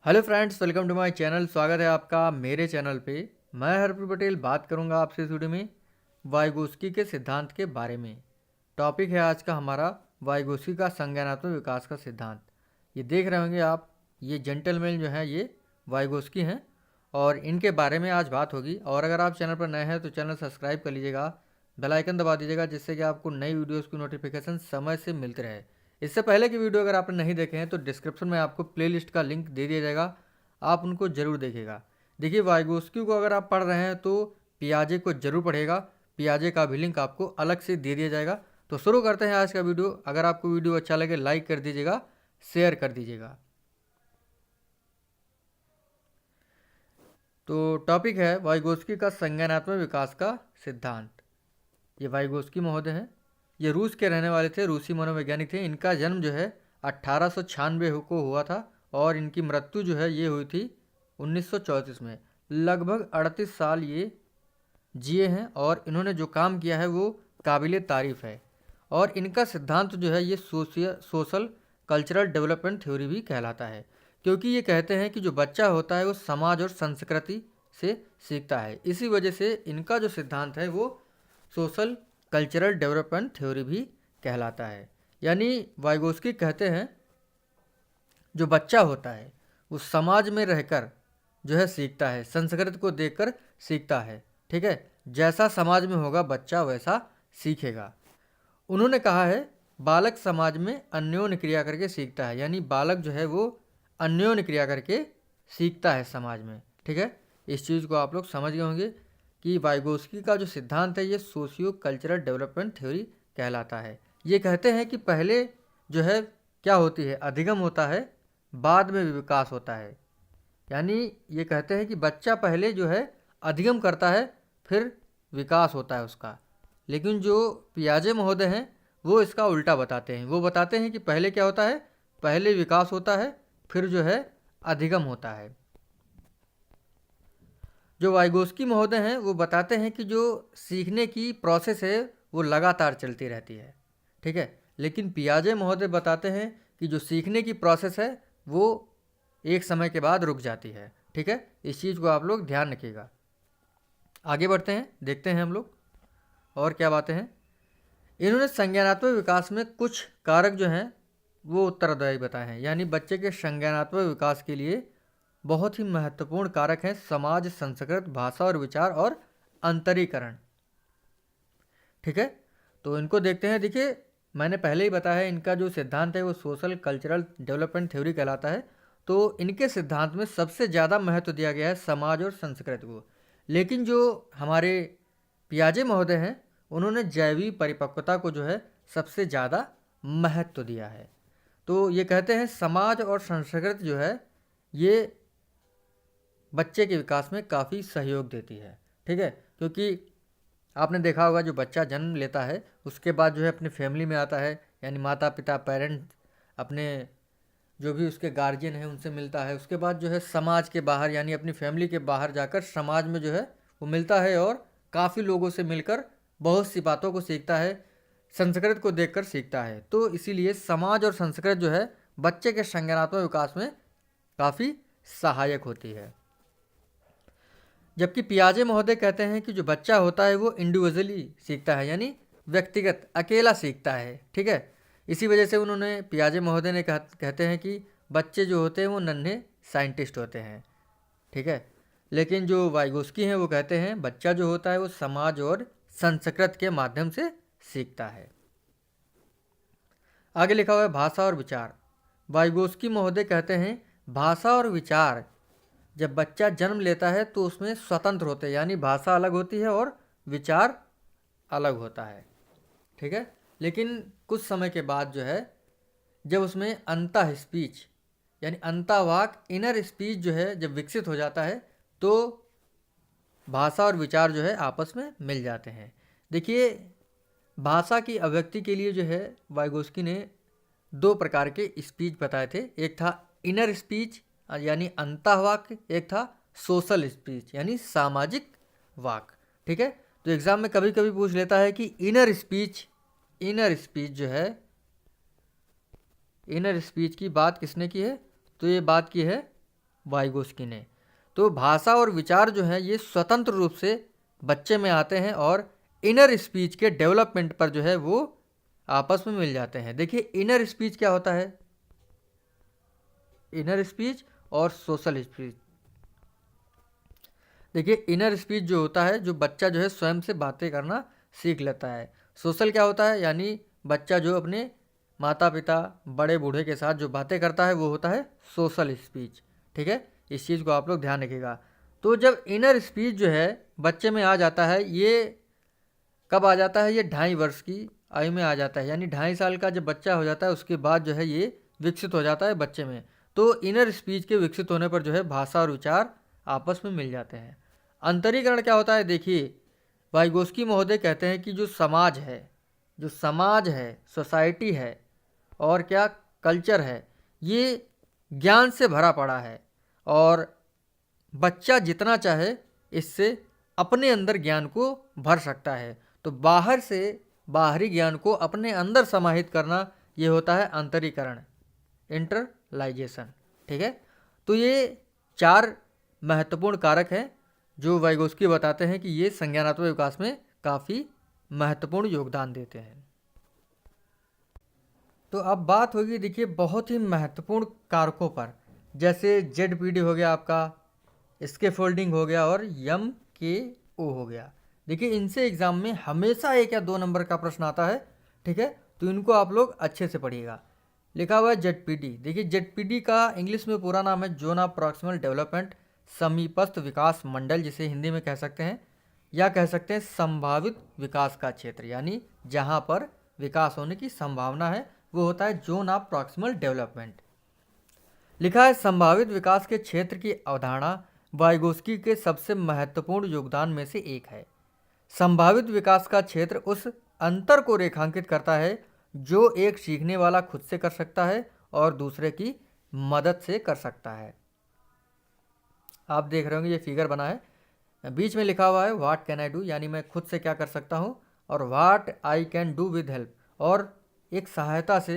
Hello friends, welcome to my channel. स्वागत है आपका मेरे चैनल पे। मैं हरप्रीत पटेल बात करूंगा आपसे इस वीडियो में वाइगोस्की के सिद्धांत के बारे में। टॉपिक है आज का हमारा वाइगोस्की का संज्ञानात्मक विकास का सिद्धांत। ये देख रहे होंगे आप, ये जेंटलमैन जो है ये वाइगोस्की हैं और इनके बारे में आज बात होगी। और अगर आप चैनल पर नए हैं तो चैनल सब्सक्राइब कर लीजिएगा, बेल आइकन दबा दीजिएगा, जिससे कि आपको नई वीडियोज़ की नोटिफिकेशन समय से मिलते रहे। इससे पहले की वीडियो अगर आपने नहीं देखे हैं तो डिस्क्रिप्शन में आपको प्लेलिस्ट का लिंक दे दिया जाएगा, आप उनको जरूर देखिएगा। देखिए, वाइगोस्की को अगर आप पढ़ रहे हैं तो पियाजे को जरूर पढ़ेगा, पियाजे का भी लिंक आपको अलग से दे दिया जाएगा। तो शुरू करते हैं आज का वीडियो। अगर आपको वीडियो अच्छा लगे लाइक कर दीजिएगा, शेयर कर दीजिएगा। तो टॉपिक है वाइगोस्की का संज्ञानात्मक विकास का सिद्धांत। ये वाइगोस्की महोदय हैं, ये रूस के रहने वाले थे, रूसी मनोवैज्ञानिक थे। इनका जन्म जो है 1896 को हुआ था और इनकी मृत्यु जो है ये हुई थी 1934 में। लगभग 38 साल ये जिए हैं और इन्होंने जो काम किया है वो काबिले तारीफ़ है। और इनका सिद्धांत जो है ये सोशल कल्चरल डेवलपमेंट थ्योरी भी कहलाता है, क्योंकि ये कहते हैं कि जो बच्चा होता है वो समाज और संस्कृति से सीखता है। इसी वजह से इनका जो सिद्धांत है वो सोशल कल्चरल डेवलपमेंट थ्योरी भी कहलाता है। यानी वाइगोस्की कहते हैं जो बच्चा होता है वो समाज में रहकर जो है सीखता है, संस्कृति को देखकर सीखता है। ठीक है, जैसा समाज में होगा बच्चा वैसा सीखेगा। उन्होंने कहा है बालक समाज में अन्योन्य क्रिया करके सीखता है, यानी बालक जो है वो अन्योन्य क्रिया करके सीखता है समाज में। ठीक है, इस चीज़ को आप लोग समझ गए होंगे कि वाइगोस्की का जो सिद्धांत है ये सोशियो कल्चरल डेवलपमेंट थ्योरी कहलाता है। ये कहते हैं कि पहले जो है क्या होती है, अधिगम होता है, बाद में विकास होता है। यानी ये कहते हैं कि बच्चा पहले जो है अधिगम करता है, फिर विकास होता है उसका। लेकिन जो पियाजे महोदय हैं वो इसका उल्टा बताते हैं। वो बताते हैं कि पहले क्या होता है, पहले विकास होता है, फिर जो है अधिगम होता है। जो वाइगोस्की महोदय हैं वो बताते हैं कि जो सीखने की प्रोसेस है वो लगातार चलती रहती है। ठीक है, लेकिन पियाजे महोदय बताते हैं कि जो सीखने की प्रोसेस है वो एक समय के बाद रुक जाती है। ठीक है, इस चीज़ को आप लोग ध्यान रखिएगा। आगे बढ़ते हैं, देखते हैं हम लोग और क्या बातें हैं। इन्होंने संज्ञानात्मक विकास में कुछ कारक जो हैं वो उत्तरदायी बताए हैं। यानी बच्चे के संज्ञानात्मक विकास के लिए बहुत ही महत्वपूर्ण कारक हैं समाज, संस्कृत, भाषा और विचार और अंतरीकरण। ठीक है, तो इनको देखते हैं। देखिए, मैंने पहले ही बताया है इनका जो सिद्धांत है वो सोशल कल्चरल डेवलपमेंट थ्योरी कहलाता है। तो इनके सिद्धांत में सबसे ज़्यादा महत्व दिया गया है समाज और संस्कृति को। लेकिन जो हमारे पियाजे महोदय हैं उन्होंने जैविक परिपक्वता को जो है सबसे ज़्यादा महत्व दिया है। तो ये कहते हैं समाज और संस्कृति जो है ये बच्चे के विकास में काफ़ी सहयोग देती है। ठीक है, क्योंकि आपने देखा होगा जो बच्चा जन्म लेता है उसके बाद जो है अपनी फैमिली में आता है, यानी माता पिता पेरेंट अपने जो भी उसके गार्जियन हैं उनसे मिलता है। उसके बाद जो है समाज के बाहर यानी अपनी फैमिली के बाहर जाकर समाज में जो है वो मिलता है और काफ़ी लोगों से मिलकर बहुत सी बातों को सीखता है, संस्कृत को देखकर सीखता है। तो इसीलिए समाज और संस्कृत जो है बच्चे के संज्ञानात्मक विकास में काफ़ी सहायक होती है। जबकि पियाजे महोदय कहते हैं कि जो बच्चा होता है वो इंडिविजुअली सीखता है, यानी व्यक्तिगत अकेला सीखता है। ठीक है, इसी वजह से उन्होंने पियाजे महोदय ने कहते हैं कि बच्चे जो होते हैं वो नन्हे साइंटिस्ट होते हैं। ठीक है, लेकिन जो वाइगोस्की हैं वो कहते हैं बच्चा जो होता है वो समाज और संस्कृत के माध्यम से सीखता है। आगे लिखा हुआ है भाषा और विचार। वाइगोस्की महोदय कहते हैं भाषा और विचार जब बच्चा जन्म लेता है तो उसमें स्वतंत्र होते हैं, यानी भाषा अलग होती है और विचार अलग होता है। ठीक है, लेकिन कुछ समय के बाद जो है जब उसमें अंतः स्पीच यानी अंतःवाक इनर स्पीच जो है जब विकसित हो जाता है तो भाषा और विचार जो है आपस में मिल जाते हैं। देखिए, भाषा की अभिव्यक्ति के लिए जो है वाइगोस्की ने दो प्रकार के स्पीच बताए थे। एक था इनर स्पीच यानी अंतःवाक, एक था सोशल स्पीच यानी सामाजिक वाक। ठीक है, तो एग्जाम में कभी कभी पूछ लेता है कि इनर स्पीच जो है, इनर स्पीच की बात किसने की है, तो ये बात की है वाइगोस्की ने। तो भाषा और विचार जो हैं ये स्वतंत्र रूप से बच्चे में आते हैं और इनर स्पीच के डेवलपमेंट पर जो है वो आपस में मिल जाते हैं। देखिए इनर स्पीच क्या होता है, इनर स्पीच और सोशल स्पीच। देखिए इनर स्पीच जो होता है, जो बच्चा जो है स्वयं से बातें करना सीख लेता है। सोशल क्या होता है, यानी बच्चा जो अपने माता पिता बड़े बूढ़े के साथ जो बातें करता है वो होता है सोशल स्पीच। ठीक है, इस चीज़ को आप लोग ध्यान रखिएगा। तो जब इनर स्पीच जो है बच्चे में आ जाता है, ये कब आ जाता है, ये 2.5 वर्ष की आयु में आ जाता है, यानी 2.5 साल का जब बच्चा हो जाता है उसके बाद जो है ये विकसित हो जाता है बच्चे में। तो इनर स्पीच के विकसित होने पर जो है भाषा और विचार आपस में मिल जाते हैं। अंतरीकरण क्या होता है, देखिए वाइगोस्की महोदय कहते हैं कि जो समाज है, जो समाज है, सोसाइटी है और क्या कल्चर है, ये ज्ञान से भरा पड़ा है और बच्चा जितना चाहे इससे अपने अंदर ज्ञान को भर सकता है। तो बाहर से बाहरी ज्ञान को अपने अंदर समाहित करना ये होता है अंतरीकरण, इंटरलाइजेशन। ठीक है, तो ये 4 महत्वपूर्ण कारक हैं जो वाइगोस्की बताते हैं कि ये संज्ञानात्मक विकास में काफ़ी महत्वपूर्ण योगदान देते हैं। तो अब बात होगी देखिए बहुत ही महत्वपूर्ण कारकों पर, जैसे ZPD हो गया आपका, स्कैफोल्डिंग हो गया और MKO हो गया। देखिए इनसे एग्जाम में हमेशा 1 या 2 नंबर का प्रश्न आता है। ठीक है, तो इनको आप लोग अच्छे से पढ़िएगा। लिखा हुआ है ZPD। देखिए ZPD का इंग्लिश में पूरा नाम है जोन ऑफ प्रॉक्सिमल डेवलपमेंट, समीपस्थ विकास मंडल जिसे हिंदी में कह सकते हैं, या कह सकते हैं संभावित विकास का क्षेत्र, यानी जहाँ पर विकास होने की संभावना है वो होता है जोन ऑफ प्रॉक्सिमल डेवलपमेंट। लिखा है संभावित विकास के क्षेत्र की अवधारणा वाइगोस्की के सबसे महत्वपूर्ण योगदान में से एक है। संभावित विकास का क्षेत्र उस अंतर को रेखांकित करता है जो एक सीखने वाला खुद से कर सकता है और दूसरे की मदद से कर सकता है। आप देख रहे होंगे ये फिगर बना है, बीच में लिखा हुआ है व्हाट कैन आई डू, यानी मैं खुद से क्या कर सकता हूँ, और what I can do with help, और एक सहायता से,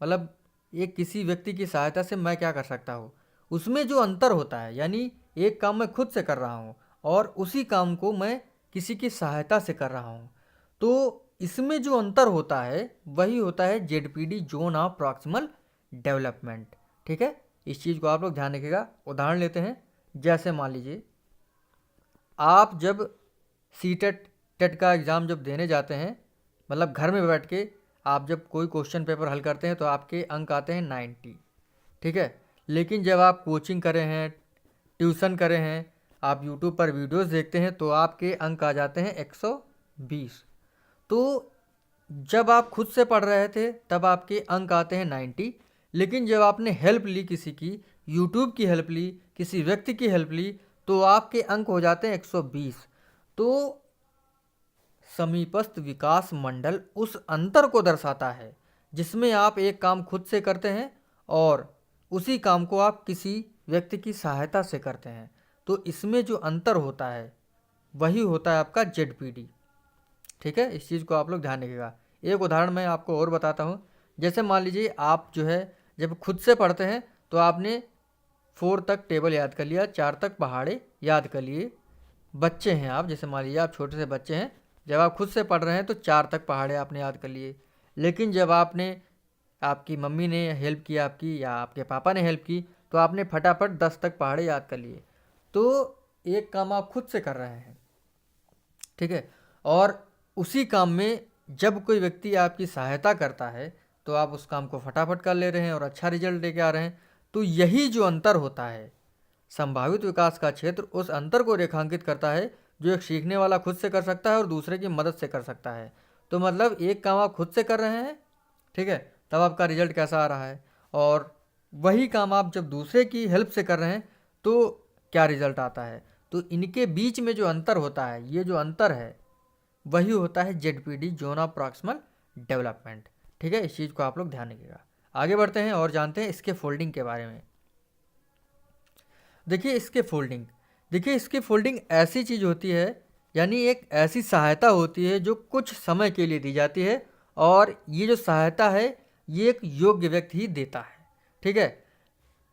मतलब एक किसी व्यक्ति की सहायता से मैं क्या कर सकता हूँ। उसमें जो अंतर होता है, यानी एक काम मैं खुद से कर रहा हूँ और उसी काम को मैं किसी की सहायता से कर रहा हूँ, तो इसमें जो अंतर होता है वही होता है ZPD zone of proximal development. ठीक है, इस चीज़ को आप लोग ध्यान रखिएगा। उदाहरण लेते हैं, जैसे मान लीजिए आप जब सीटेट टेट का एग्ज़ाम जब देने जाते हैं, मतलब घर में बैठ के आप जब कोई क्वेश्चन पेपर हल करते हैं तो आपके अंक आते हैं 90। ठीक है, लेकिन जब आप कोचिंग करे हैं, ट्यूशन करे हैं, आप यूट्यूब पर वीडियोस देखते हैं तो आपके अंक आ जाते हैं 120। तो जब आप खुद से पढ़ रहे थे तब आपके अंक आते हैं 90, लेकिन जब आपने हेल्प ली किसी की, यूट्यूब की हेल्प ली, किसी व्यक्ति की हेल्प ली, तो आपके अंक हो जाते हैं 120। तो समीपस्थ विकास मंडल उस अंतर को दर्शाता है जिसमें आप एक काम खुद से करते हैं और उसी काम को आप किसी व्यक्ति की सहायता से करते हैं। तो इसमें जो अंतर होता है वही होता है आपका ZPD। ठीक है, इस चीज़ को आप लोग ध्यान रखिएगा। एक उदाहरण मैं आपको और बताता हूँ। जैसे मान लीजिए आप जो है जब खुद से पढ़ते हैं तो आपने 4 तक टेबल याद कर लिया, 4 तक पहाड़े याद कर लिए। बच्चे हैं आप, जैसे मान लीजिए आप छोटे से बच्चे हैं, जब आप खुद से पढ़ रहे हैं तो 4 तक पहाड़े आपने याद कर लिए। लेकिन जब आपने, आपकी मम्मी ने हेल्प की आपकी, या आपके पापा ने हेल्प की, तो आपने फटाफट 10 तक पहाड़े याद कर लिए। तो एक काम आप खुद से कर रहे हैं। ठीक है, और उसी काम में जब कोई व्यक्ति आपकी सहायता करता है तो आप उस काम को फटाफट कर ले रहे हैं और अच्छा रिजल्ट लेके आ रहे हैं। तो यही जो अंतर होता है, संभावित विकास का क्षेत्र उस अंतर को रेखांकित करता है जो एक सीखने वाला खुद से कर सकता है और दूसरे की मदद से कर सकता है। तो मतलब एक काम आप खुद से कर रहे हैं, ठीक है, तब आपका रिजल्ट कैसा आ रहा है, और वही काम आप जब दूसरे की हेल्प से कर रहे हैं तो क्या रिजल्ट आता है। तो इनके बीच में जो अंतर होता है, ये जो अंतर है वही होता है ZPD zone of proximal development. ठीक है, इस चीज़ को आप लोग ध्यान रखिएगा। आगे बढ़ते हैं और जानते हैं इसके फोल्डिंग के बारे में। देखिए इसके फोल्डिंग, देखिए इसकी फोल्डिंग ऐसी चीज़ होती है, यानी एक ऐसी सहायता होती है जो कुछ समय के लिए दी जाती है, और ये जो सहायता है ये एक योग्य व्यक्ति ही देता है। ठीक है,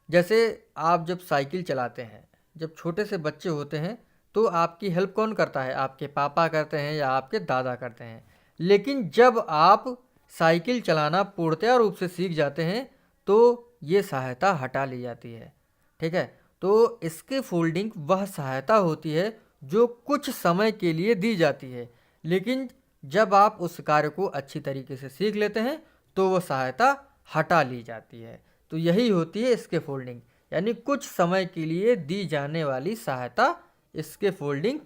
जैसे आप जब साइकिल चलाते हैं, जब छोटे से बच्चे होते हैं, तो आपकी हेल्प कौन करता है? आपके पापा करते हैं या आपके दादा करते हैं। लेकिन जब आप साइकिल चलाना पूर्णतया रूप से सीख जाते हैं तो ये सहायता हटा ली जाती है। ठीक है, तो इसके फोल्डिंग वह सहायता होती है जो कुछ समय के लिए दी जाती है, लेकिन जब आप उस कार्य को अच्छी तरीके से सीख लेते हैं तो वो सहायता हटा ली जाती है। तो यही होती है इसके फोल्डिंग, यानी कुछ समय के लिए दी जाने वाली सहायता इसके फोल्डिंग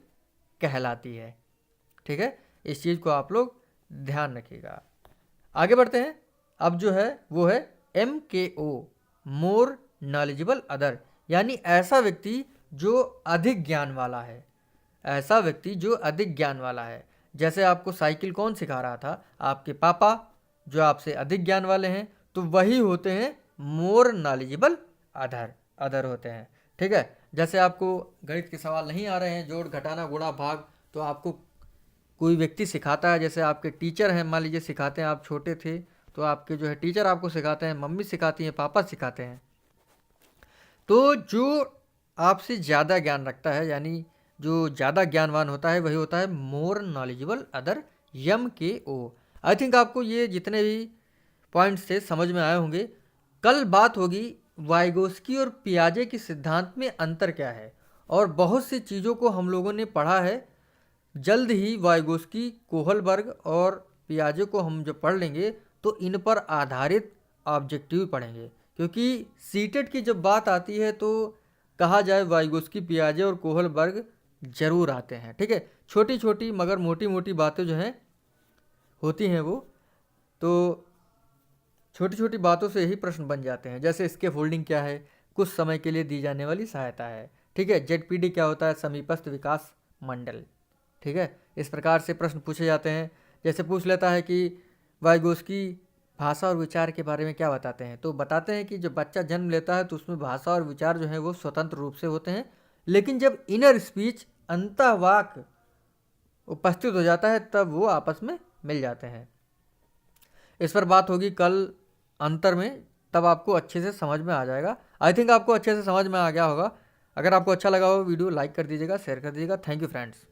कहलाती है। ठीक है, इस चीज़ को आप लोग ध्यान रखिएगा। आगे बढ़ते हैं। अब जो है वो है MKO, मोर नॉलेजेबल अदर, यानी ऐसा व्यक्ति जो अधिक ज्ञान वाला है। ऐसा व्यक्ति जो अधिक ज्ञान वाला है। जैसे आपको साइकिल कौन सिखा रहा था? आपके पापा, जो आपसे अधिक ज्ञान वाले हैं, तो वही होते हैं मोर नॉलेजेबल अदर होते हैं। ठीक है, जैसे आपको गणित के सवाल नहीं आ रहे हैं, जोड़ घटाना गुणा भाग, तो आपको कोई व्यक्ति सिखाता है, जैसे आपके टीचर हैं, मान लीजिए सिखाते हैं, आप छोटे थे तो आपके जो है टीचर आपको सिखाते हैं, मम्मी सिखाती हैं, पापा सिखाते हैं। तो जो आपसे ज़्यादा ज्ञान रखता है, यानी जो ज़्यादा ज्ञानवान होता है, वही होता है more knowledgeable other, MKO। I think आपको ये जितने भी पॉइंट्स थे समझ में आए होंगे। कल बात होगी वाइगोस्की और पियाजे के सिद्धांत में अंतर क्या है, और बहुत सी चीज़ों को हम लोगों ने पढ़ा है। जल्द ही वाइगोस्की, कोहलबर्ग और पियाजे को हम जब पढ़ लेंगे तो इन पर आधारित ऑब्जेक्टिव पढ़ेंगे, क्योंकि सीटेट की जब बात आती है तो कहा जाए वाइगोस्की, पियाजे और कोहलबर्ग जरूर आते हैं। ठीक है, छोटी छोटी मगर मोटी मोटी बातें जो हैं होती हैं वो, तो छोटी छोटी बातों से ही प्रश्न बन जाते हैं। जैसे इसके फोल्डिंग क्या है? कुछ समय के लिए दी जाने वाली सहायता है। ठीक है, ZPD क्या होता है? समीपस्थ विकास मंडल। ठीक है, इस प्रकार से प्रश्न पूछे जाते हैं। जैसे पूछ लेता है कि वाइगोस्की भाषा और विचार के बारे में क्या बताते हैं, तो बताते हैं कि जब बच्चा जन्म लेता है तो उसमें भाषा और विचार जो है वो स्वतंत्र रूप से होते हैं, लेकिन जब इनर स्पीच, अंतःवाक उपस्थित हो जाता है तब वो आपस में मिल जाते हैं। इस पर बात होगी कल अंतर में, तब आपको अच्छे से समझ में आ जाएगा। आई थिंक आपको अच्छे से समझ में आ गया होगा। अगर आपको अच्छा लगा हो वीडियो लाइक कर दीजिएगा, शेयर कर दीजिएगा। Thank you friends.